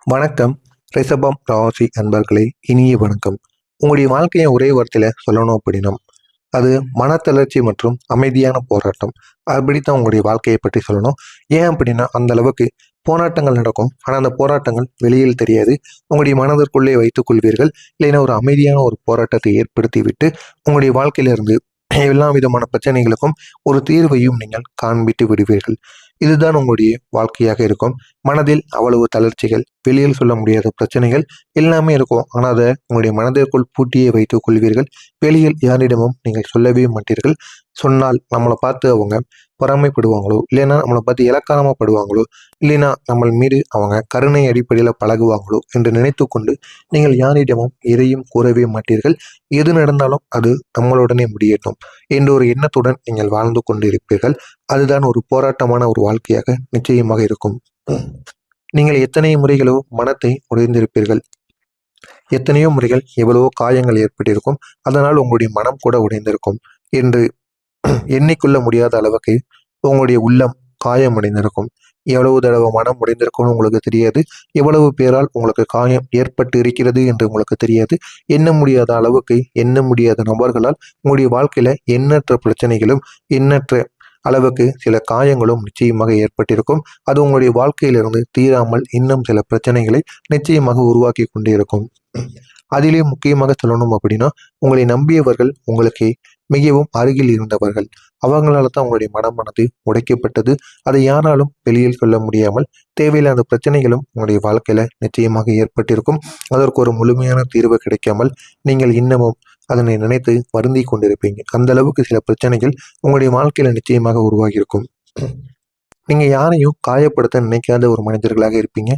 வணக்கம். ரிஷபம் ராசி அன்பர்களே, இனிய வணக்கம். உங்களுடைய வாழ்க்கையை ஒரே வார்த்தையில சொல்லணும் அப்படின்னா, அது மனத்தளர்ச்சி மற்றும் அமைதியான போராட்டம். அப்படித்தான் உங்களுடைய வாழ்க்கையை பற்றி சொல்லணும். ஏன் அப்படின்னா, அந்த அளவுக்கு போராட்டங்கள் நடக்கும். ஆனா, அந்த போராட்டங்கள் வெளியில் தெரியாது. உங்களுடைய மனதிற்குள்ளே வைத்துக் கொள்வீர்கள். இல்லைன்னா ஒரு அமைதியான ஒரு போராட்டத்தை ஏற்படுத்தி விட்டு, உங்களுடைய வாழ்க்கையிலிருந்து எல்லா விதமான பிரச்சனைகளுக்கும் ஒரு தீர்வையும் நீங்கள் காண்பித்து விடுவீர்கள். இதுதான் உங்களுடைய வாழ்க்கையாக இருக்கும். மனதில் அவ்வளவு தளர்ச்சிகள், வெளியில் சொல்ல முடியாத பிரச்சனைகள் எல்லாமே இருக்கும். ஆனா, அத உங்களுடைய மனதிற்குள் பூட்டியே வைத்துக் கொள்வீர்கள். வெளியில் யாரிடமும் நீங்கள் சொல்லவே மாட்டீர்கள். சொன்னால் நம்மளை பார்த்து அவங்க பொறாமைப்படுவாங்களோ, இல்லைன்னா நம்மளை பார்த்து இலக்காரமாப்படுவாங்களோ, இல்லைன்னா நம்ம மீது அவங்க கருணை அடிப்படையில் பழகுவாங்களோ என்று நினைத்துக்கொண்டு நீங்கள் யாரிடமும் எதையும் கூறவே மாட்டீர்கள். எது நடந்தாலும் அது நம்மளுடனே முடியட்டும் என்ற ஒரு எண்ணத்துடன் நீங்கள் வாழ்ந்து கொண்டிருப்பீர்கள். அதுதான் ஒரு போராட்டமான ஒரு வாழ்க்கையாக நிச்சயமாக இருக்கும். நீங்கள் எத்தனை முறைகளோ மனத்தை உடைந்திருப்பீர்கள். எத்தனையோ முறைகள் எவ்வளவோ காயங்கள் ஏற்பட்டிருக்கும். அதனால் உங்களுடைய மனம் கூட உடைந்திருக்கும் என்று எண்ணிக்கொள்ள முடியாத அளவுக்கு உங்களுடைய உள்ளம் காயமடைந்திருக்கும். எவ்வளவு தடவை மனம் உடைந்திருக்கும்னு உங்களுக்கு தெரியாது. எவ்வளவு பேரால் உங்களுக்கு காயம் ஏற்பட்டு இருக்கிறது என்று உங்களுக்கு தெரியாது. எண்ண முடியாத அளவுக்கு எண்ண முடியாத நபர்களால் உங்களுடைய வாழ்க்கையில எண்ணற்ற பிரச்சனைகளும் எண்ணற்ற அளவுக்கு சில காயங்களும் நிச்சயமாக ஏற்பட்டிருக்கும். அது உங்களுடைய வாழ்க்கையிலிருந்து தீராமல் இன்னும் சில பிரச்சனைகளை நிச்சயமாக உருவாக்கி கொண்டே இருக்கும். அதிலே முக்கியமாக சொல்லணும் அப்படின்னா, உங்களை நம்பியவர்கள் உங்களுக்கு மிகவும் அருகில் இருந்தவர்கள். அவங்களால தான் உங்களுடைய மனமானது உடைக்கப்பட்டது. அதை யாராலும் வெளியில் சொல்ல முடியாமல் தேவையில்லாத பிரச்சனைகளும் உங்களுடைய வாழ்க்கையில நிச்சயமாக ஏற்பட்டிருக்கும். அதற்கு ஒரு முழுமையான தீர்வு கிடைக்காமல் நீங்கள் இன்னமும் அதனை நினைத்து வருந்தி கொண்டிருப்பீங்க. அந்த அளவுக்கு சில பிரச்சனைகள் உங்களுடைய வாழ்க்கையில நிச்சயமாக உருவாகியிருக்கும். நீங்க யாரையும் காயப்படுத்த நினைக்காத ஒரு மனிதர்களாக இருப்பீங்க.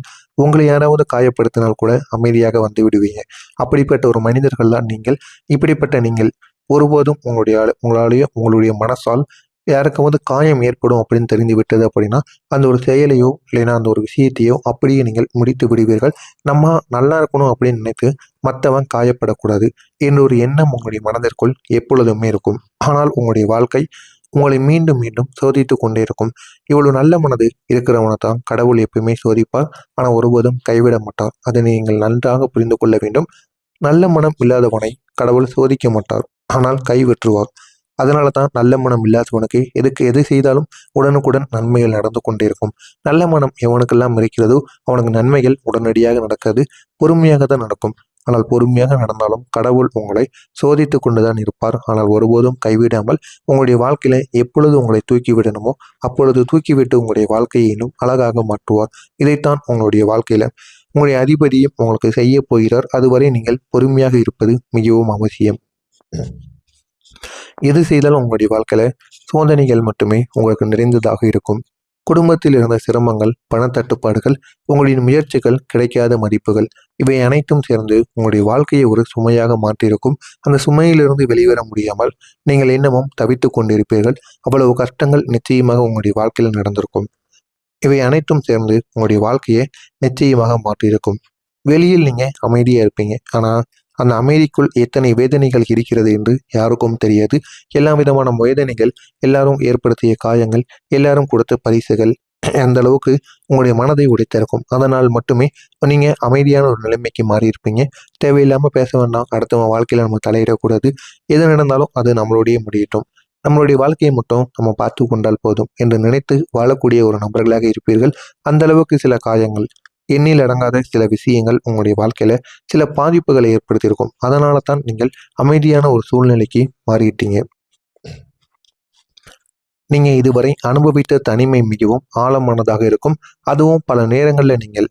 உங்களை யாராவது காயப்படுத்தினால் கூட அமைதியாக வந்து விடுவீங்க. அப்படிப்பட்ட ஒரு மனிதர்கள் தான் நீங்கள். இப்படிப்பட்ட நீங்கள் ஒருபோதும் உங்களாலேயோ உங்களுடைய மனசால் யாருக்காவது காயம் ஏற்படும் அப்படின்னு தெரிந்து விட்டது அப்படின்னா, அந்த ஒரு செயலையோ இல்லைன்னா அந்த ஒரு விஷயத்தையோ அப்படியே நீங்கள் முடித்து விடுவீர்கள். நம்ம நல்லா இருக்கணும் அப்படின்னு நினைத்து மற்றவன் காயப்படக்கூடாது என்ற ஒரு எண்ணம் உங்களுடைய மனதிற்குள் எப்பொழுதுமே இருக்கும். ஆனால் உங்களுடைய வாழ்க்கை உங்களை மீண்டும் மீண்டும் சோதித்து கொண்டே இருக்கும். இவ்வளவு நல்ல மனது இருக்கிறவனை தான் கடவுள் எப்பயுமே சோதிப்பார். ஆனால் ஒருபோதும் கைவிட மாட்டார். அதை நீங்கள் நன்றாக புரிந்து கொள்ள வேண்டும். நல்ல மனம் இல்லாதவனை கடவுள் சோதிக்க மாட்டார், ஆனால் கைவிற்றுவார். அதனால தான் நல்ல மனம் இல்லாதவனுக்கு எது செய்தாலும் உடனுக்குடன் நன்மைகள் நடந்து கொண்டே இருக்கும். நல்ல மனம் எவனுக்கெல்லாம் இருக்கிறதோ அவனுக்கு நன்மைகள் உடனடியாக நடக்காது, பொறுமையாக தான் நடக்கும். ஆனால் பொறுமையாக நடந்தாலும் கடவுள் உங்களை சோதித்து கொண்டுதான் இருப்பார். ஆனால் ஒருபோதும் கைவிடாமல் உங்களுடைய வாழ்க்கையில எப்பொழுது உங்களை தூக்கி விடணுமோ அப்பொழுது தூக்கிவிட்டு உங்களுடைய வாழ்க்கையை இன்னும் அழகாக மாற்றுவார். இதைத்தான் உங்களுடைய வாழ்க்கையில உங்களுடைய அதிபதியும் உங்களுக்கு செய்ய போகிறார். அதுவரை நீங்கள் பொறுமையாக இருப்பது மிகவும் அவசியம். எது செய்தாலும் உங்களுடைய வாழ்க்கையில சோதனைகள் மட்டுமே உங்களுக்கு நிறைந்ததாக இருக்கும். குடும்பத்தில் இருந்த சிரமங்கள், பணத்தட்டுப்பாடுகள், உங்களின் முயற்சிகள், கிடைக்காத மதிப்புகள், இவை அனைத்தும் சேர்ந்து உங்களுடைய வாழ்க்கையை ஒரு சுமையாக மாற்றியிருக்கும். அந்த சுமையிலிருந்து வெளிவர முடியாமல் நீங்கள் இன்னமும் தவித்துக் கொண்டிருப்பீர்கள். அவ்வளவு கஷ்டங்கள் நிச்சயமாக உங்களுடைய வாழ்க்கையில் நடந்திருக்கும். இவை அனைத்தும் சேர்ந்து உங்களுடைய வாழ்க்கையை நிச்சயமாக மாற்றியிருக்கும். வெளியில் நீங்க அமைதியா இருப்பீங்க. ஆனா அந்த அமைதிக்குள் எத்தனை வேதனைகள் இருக்கிறது என்று யாருக்கும் தெரியாது. எல்லா விதமான வேதனைகள், எல்லாரும் ஏற்படுத்திய காயங்கள், எல்லாரும் கொடுத்த பரிசுகள் அந்த அளவுக்கு உங்களுடைய மனதை உடைத்திருக்கும். அதனால் மட்டுமே நீங்க அமைதியான ஒரு நிலைமைக்கு மாறி இருப்பீங்க. தேவையில்லாம பேச வேண்டாம், அடுத்தவங்க வாழ்க்கையில நம்ம தலையிடக்கூடாது. எது நடந்தாலும் அது நம்மளுடைய முடியட்டும், நம்மளுடைய வாழ்க்கையை மட்டும் நம்ம பார்த்து கொண்டால் போதும் என்று நினைத்து வாழக்கூடிய ஒரு நபர்களாக இருப்பீர்கள். அந்த அளவுக்கு சில காயங்கள், எண்ணில் அடங்காத சில விஷயங்கள் உங்களுடைய வாழ்க்கையில சில பாதிப்புகளை ஏற்படுத்தியிருக்கும். அதனால தான் நீங்கள் அமைதியான ஒரு சூழ்நிலைக்கு மாறிட்டீங்க. நீங்க இதுவரை அனுபவித்த தனிமை மிகவும் ஆழமானதாக இருக்கும். அதுவும் பல நேரங்களில் நீங்கள்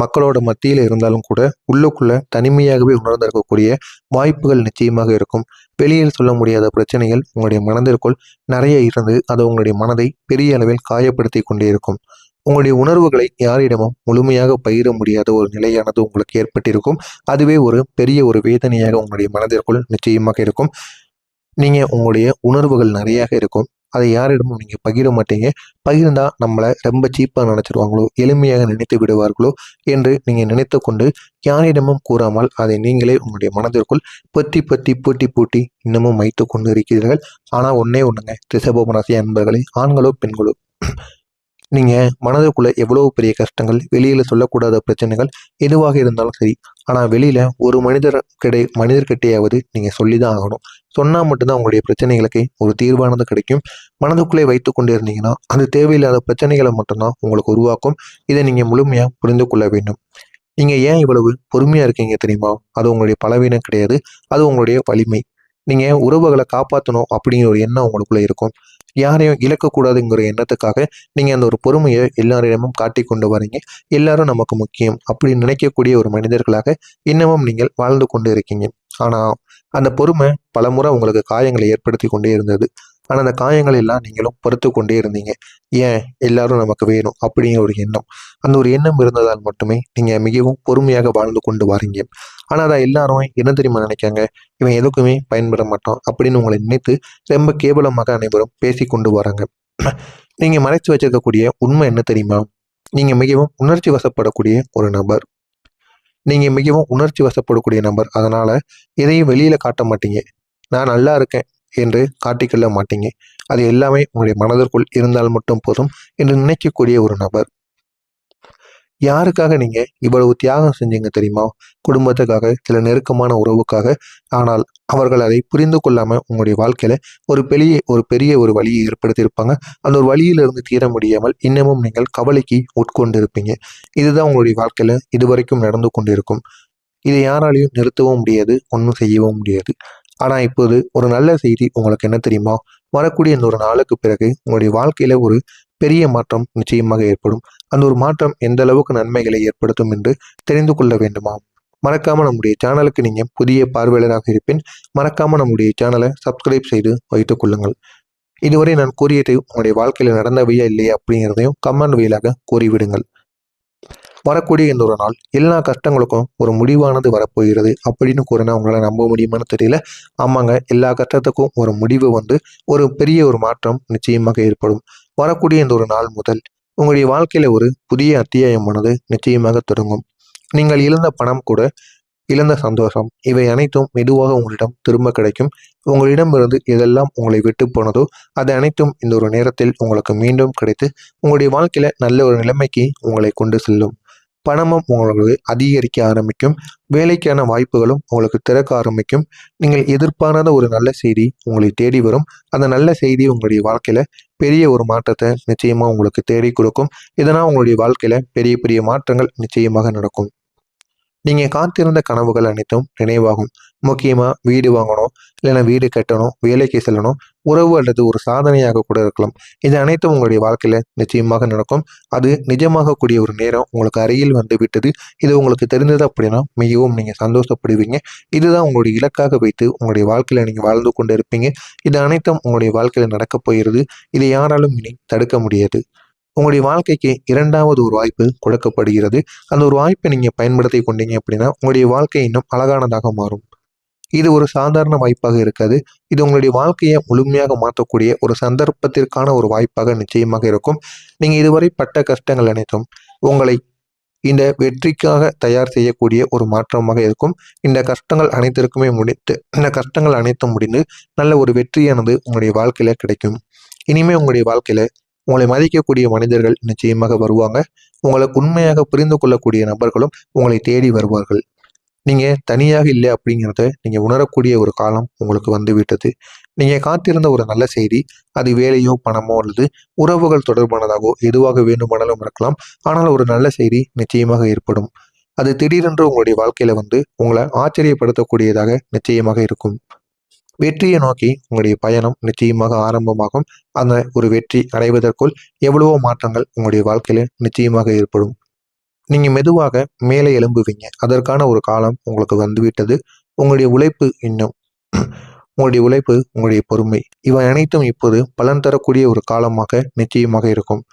மக்களோட மத்தியில் இருந்தாலும் கூட உள்ளுக்குள்ள தனிமையாகவே உணர்ந்திருக்கக்கூடிய வாய்ப்புகள் நிச்சயமாக இருக்கும். வெளியில் சொல்ல முடியாத பிரச்சனைகள் உங்களுடைய மனதிற்குள் நிறைய இருந்து அது உங்களுடைய மனதை பெரிய அளவில் காயப்படுத்தி கொண்டே இருக்கும். உங்களுடைய உணர்வுகளை யாரிடமும் முழுமையாக பகிர முடியாத ஒரு நிலையானது உங்களுக்கு ஏற்பட்டிருக்கும். அதுவே ஒரு பெரிய ஒரு வேதனையாக உங்களுடைய மனதிற்குள் நிச்சயமாக இருக்கும். நீங்க உங்களுடைய உணர்வுகள் நிறையாக இருக்கும். அதை யாரிடமும் நீங்க பகிர மாட்டீங்க. பகிர்ந்தா நம்மளை ரொம்ப சீப்பா நினைச்சிருவாங்களோ, எளிமையாக நினைத்து விடுவார்களோ என்று நீங்க நினைத்து கொண்டு யாரிடமும் கூறாமல் அதை நீங்களே உங்களுடைய மனதிற்குள் பொத்தி பொத்தி பூட்டி பூட்டி இன்னமும் வைத்து கொண்டு இருக்கிறீர்கள். ஆனா ஒன்னே ஒண்ணுங்க, ரிஷப ராசி அன்பர்களே, ஆண்களோ பெண்களோ, நீங்கள் மனதுக்குள்ளே எவ்வளோ பெரிய கஷ்டங்கள், வெளியில் சொல்லக்கூடாத பிரச்சனைகள் எதுவாக இருந்தாலும் சரி, ஆனால் வெளியில் ஒரு மனிதர்கிட்டையாவது நீங்கள் சொல்லி தான் ஆகணும். சொன்னால் மட்டும்தான் உங்களுடைய பிரச்சனைகளுக்கு ஒரு தீர்வானது கிடைக்கும். மனதுக்குள்ளே வைத்து கொண்டு இருந்தீங்கன்னா அது தேவையில்லாத பிரச்சனைகளை மட்டும்தான் உங்களுக்கு உருவாக்கும். இதை நீங்கள் முழுமையாக புரிந்து கொள்ள வேண்டும். நீங்கள் ஏன் இவ்வளவு பொறுமையாக இருக்கீங்க தெரியுமா? அது உங்களுடைய பலவீனம் கிடையாது, அது உங்களுடைய வலிமை. நீங்கள் உறவுகளை காப்பாற்றணும் அப்படிங்கிற ஒரு எண்ணம் உங்களுக்குள்ளே இருக்கும். யாரையும் இழக்கக்கூடாதுங்கிற எண்ணத்துக்காக நீங்கள் அந்த ஒரு பொறுமையை எல்லாரிடமும் காட்டி கொண்டு வரீங்க. எல்லாரும் நமக்கு முக்கியம் அப்படின்னு நினைக்கக்கூடிய ஒரு மனிதர்களாக இன்னமும் நீங்கள் வாழ்ந்து கொண்டு இருக்கீங்க. ஆனால் அந்த பொறுமை பலமுறை உங்களுக்கு காயங்களை ஏற்படுத்தி கொண்டே இருந்தது. ஆனால் அந்த காயங்கள் எல்லாம் நீங்களும் பொறுத்து கொண்டே இருந்தீங்க. ஏன் எல்லாரும் நமக்கு வேணும் அப்படிங்கிற ஒரு எண்ணம், அந்த ஒரு எண்ணம் இருந்ததால் மட்டுமே நீங்கள் மிகவும் பொறுமையாக வாழ்ந்து கொண்டு வரீங்க. ஆனால் அதை எல்லாரும் என்ன தெரியுமா நினைக்காங்க? இவன் எதுக்குமே பயன்பட மாட்டான் அப்படின்னு உங்களை நினைத்து ரொம்ப கேவலமாக அனைவரும் பேசி கொண்டு வராங்க. நீங்கள் மறைச்சு வச்சிருக்கக்கூடிய உண்மை என்ன தெரியுமா? நீங்கள் மிகவும் உணர்ச்சி வசப்படக்கூடிய ஒரு நபர். நீங்கள் மிகவும் உணர்ச்சி வசப்படக்கூடிய நபர். அதனால் எதையும் வெளியில் காட்ட மாட்டீங்க. நான் நல்லா இருக்கேன் என்று காட்டிக்கொள்ள மாட்டீங்க. அது எல்லாமே உங்களுடைய மனதிற்குள் இருந்தால் மட்டும் போதும் என்று நினைக்கக்கூடிய ஒரு நபர். யாருக்காக நீங்கள் இவ்வளவு தியாகம் செஞ்சீங்க தெரியுமா? குடும்பத்துக்காக, சில நெருக்கமான உறவுக்காக. ஆனால் அவர்கள் அதை புரிந்து கொள்ளாமல் உங்களுடைய வாழ்க்கையில் ஒரு பெரிய ஒரு வழியை ஏற்படுத்தியிருப்பாங்க. அந்த ஒரு வழியிலிருந்து தீர முடியாமல் இன்னமும் நீங்கள் கவலைக்கு உட்கொண்டு இருப்பீங்க. இதுதான் உங்களுடைய வாழ்க்கையில் இதுவரைக்கும் நடந்து கொண்டிருக்கும். இதை யாராலையும் நிறுத்தவும் முடியாது, ஒன்றும் செய்யவும் முடியாது. ஆனால் இப்போது ஒரு நல்ல செய்தி உங்களுக்கு என்ன தெரியுமா? வரக்கூடிய இந்த ஒரு நாளுக்கு பிறகு உங்களுடைய வாழ்க்கையில ஒரு பெரிய மாற்றம் நிச்சயமாக ஏற்படும். அந்த ஒரு மாற்றம் எந்த அளவுக்கு நன்மைகளை ஏற்படுத்தும் என்று தெரிந்து கொள்ள வேண்டுமா? மறக்காம நம்முடைய சேனலுக்கு நீங்க புதிய பார்வையாளராக இருப்பின் மறக்காம நம்முடைய சேனலை சப்ஸ்கிரைப் செய்து வைத்துக் கொள்ளுங்கள். இதுவரை நான் கூறியது உங்களுடைய வாழ்க்கையில் நடந்தவையா இல்லையா அப்படிங்கிறதையும் கமெண்ட் வழியாக கூறிவிடுங்கள். வரக்கூடிய இந்த ஒரு நாள் எல்லா கஷ்டங்களுக்கும் ஒரு முடிவானது வரப்போகிறது அப்படின்னு கூறினா உங்களால் நம்ப முடியுமான்னு தெரியல. ஆமாங்க, எல்லா கஷ்டத்துக்கும் ஒரு முடிவு ஒரு பெரிய ஒரு மாற்றம் நிச்சயமாக ஏற்படும். வரக்கூடிய இந்த ஒரு நாள் முதல் உங்களுடைய வாழ்க்கையில ஒரு புதிய அத்தியாயமானது நிச்சயமாக தொடங்கும். நீங்கள் இழந்த பணம் கூட, இழந்த சந்தோஷம், இவை அனைத்தும் மெதுவாக உங்களிடம் திரும்ப கிடைக்கும். உங்களிடமிருந்து எதெல்லாம் உங்களை விட்டு போனதோ அது அனைத்தும் இந்த ஒரு நேரத்தில் உங்களுக்கு மீண்டும் கிடைத்து உங்களுடைய வாழ்க்கையில நல்ல ஒரு நிலைமைக்கு உங்களை கொண்டு செல்லும். பணமும் உங்களுக்கு அதிகரிக்க ஆரம்பிக்கும். வேலைக்கான வாய்ப்புகளும் உங்களுக்கு திறக்க ஆரம்பிக்கும். நீங்கள் எதிர்பாராத ஒரு நல்ல செய்தி உங்களை தேடி வரும். அந்த நல்ல செய்தி உங்களுடைய வாழ்க்கையில பெரிய ஒரு மாற்றத்தை நிச்சயமா உங்களுக்கு தேடி கொடுக்கும். இதனால் உங்களுடைய வாழ்க்கையில பெரிய பெரிய மாற்றங்கள் நிச்சயமாக நடக்கும். நீங்கள் காத்திருந்த கனவுகள் அனைத்தும் நினைவாகும். முக்கியமாக வீடு வாங்கணும், இல்லைன்னா வீடு கட்டணும், வேலைக்கு செல்லணும், உறவு அல்லது ஒரு சாதனையாக கூட இருக்கலாம். இது அனைத்தும் உங்களுடைய வாழ்க்கையில் நிச்சயமாக நடக்கும். அது நிஜமாகக்கூடிய ஒரு நேரம் உங்களுக்கு அருகில் வந்து விட்டது. இது உங்களுக்கு தெரிந்தது அப்படின்னா மிகவும் நீங்கள் சந்தோஷப்படுவீங்க. இதுதான் உங்களுடைய இலக்காக வைத்து உங்களுடைய வாழ்க்கையில் நீங்கள் வாழ்ந்து கொண்டு இருப்பீங்க. இது அனைத்தும் உங்களுடைய வாழ்க்கையில் நடக்கப் போகிறது. இதை யாராலும் இனி தடுக்க முடியாது. உங்களுடைய வாழ்க்கைக்கு இரண்டாவது ஒரு வாய்ப்பு கொடுக்கப்படுகிறது. அந்த ஒரு வாய்ப்பை நீங்கள் பயன்படுத்தி கொண்டீங்க அப்படின்னா உங்களுடைய வாழ்க்கை இன்னும் அழகானதாக மாறும். இது ஒரு சாதாரண வாய்ப்பாக இருக்காது. இது உங்களுடைய வாழ்க்கையை முழுமையாக மாற்றக்கூடிய ஒரு சந்தர்ப்பத்திற்கான ஒரு வாய்ப்பாக நிச்சயமாக இருக்கும். நீங்கள் இதுவரை பட்ட கஷ்டங்கள் அனைத்தும் உங்களை இந்த வெற்றிக்காக தயார் செய்யக்கூடிய ஒரு மாற்றமாக இருக்கும். இந்த கஷ்டங்கள் அனைத்தும் முடிந்து நல்ல ஒரு வெற்றியானது உங்களுடைய வாழ்க்கையில கிடைக்கும். இனிமே உங்களுடைய வாழ்க்கையில உங்களை மதிக்கக்கூடிய மனிதர்கள் நிச்சயமாக வருவாங்க. உங்களை உண்மையாக புரிந்து கொள்ளக்கூடிய நபர்களும் உங்களை தேடி வருவார்கள். நீங்கள் தனியாக இல்லை அப்படிங்கிறத நீங்கள் உணரக்கூடிய ஒரு காலம் உங்களுக்கு வந்துவிட்டது. நீங்கள் காத்திருந்த ஒரு நல்ல செய்தி, அது வேலையோ பணமோ அல்லது உறவுகள் தொடர்பானதாகவோ எதுவாக வேண்டுமானாலும் இருக்கலாம். ஆனால் ஒரு நல்ல செய்தி நிச்சயமாக ஏற்படும். அது திடீரென்று உங்களுடைய வாழ்க்கையில உங்களை ஆச்சரியப்படுத்தக்கூடியதாக நிச்சயமாக இருக்கும். வெற்றியை நோக்கி உங்களுடைய பயணம் நிச்சயமாக ஆரம்பமாகும். அந்த ஒரு வெற்றி அடைவதற்குள் எவ்வளவோ மாற்றங்கள் உங்களுடைய வாழ்க்கையில நிச்சயமாக ஏற்படும். நீங்க மெதுவாக மேலே எழும்புவீங்க. அதற்கான ஒரு காலம் உங்களுக்கு வந்துவிட்டது. உங்களுடைய உழைப்பு இன்னும் உங்களுடைய உழைப்பு, உங்களுடைய பொறுமை, இவை அனைத்தும் இப்போது பலன் தரக்கூடிய ஒரு காலமாக நிச்சயமாக இருக்கும்.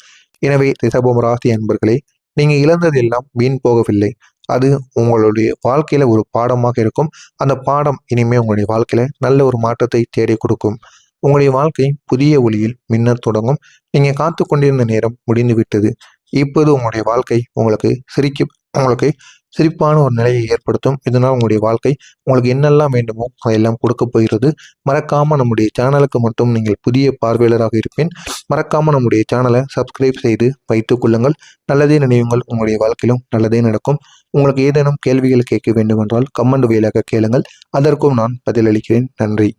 எனவே ரிஷபம் ராசி அன்பர்களே, நீங்க இழந்தது எல்லாம் வீண் போகவில்லை. அது உங்களுடைய வாழ்க்கையில ஒரு பாடமாக இருக்கும். அந்த பாடம் இனிமே உங்களுடைய வாழ்க்கையில நல்ல ஒரு மாற்றத்தை தேடி கொடுக்கும். உங்களுடைய வாழ்க்கை புதிய ஒளியில் மின்னத் தொடங்கும். நீங்க காத்து கொண்டிருந்த நேரம் முடிந்து விட்டது. இப்போது உங்களுடைய வாழ்க்கை உங்களுக்கு சிரிப்பான ஒரு நிலையை ஏற்படுத்தும். இதனால் உங்களுடைய வாழ்க்கை உங்களுக்கு என்னெல்லாம் வேண்டுமோ அதையெல்லாம் கொடுக்க போகிறது. மறக்காமல் நம்முடைய சேனலுக்கு மட்டும் நீங்கள் புதிய பார்வையாளராக இருப்பேன். மறக்காமல் நம்முடைய சேனலை சப்ஸ்கிரைப் செய்து வைத்துக் கொள்ளுங்கள். நல்லதே நினைவுங்கள், உங்களுடைய வாழ்க்கையிலும் நல்லதே நடக்கும். உங்களுக்கு ஏதேனும் கேள்விகள் கேட்க வேண்டுமென்றால் கமெண்ட் வாயிலாக கேளுங்கள். அதற்கும் நான் பதிலளிக்கிறேன். நன்றி.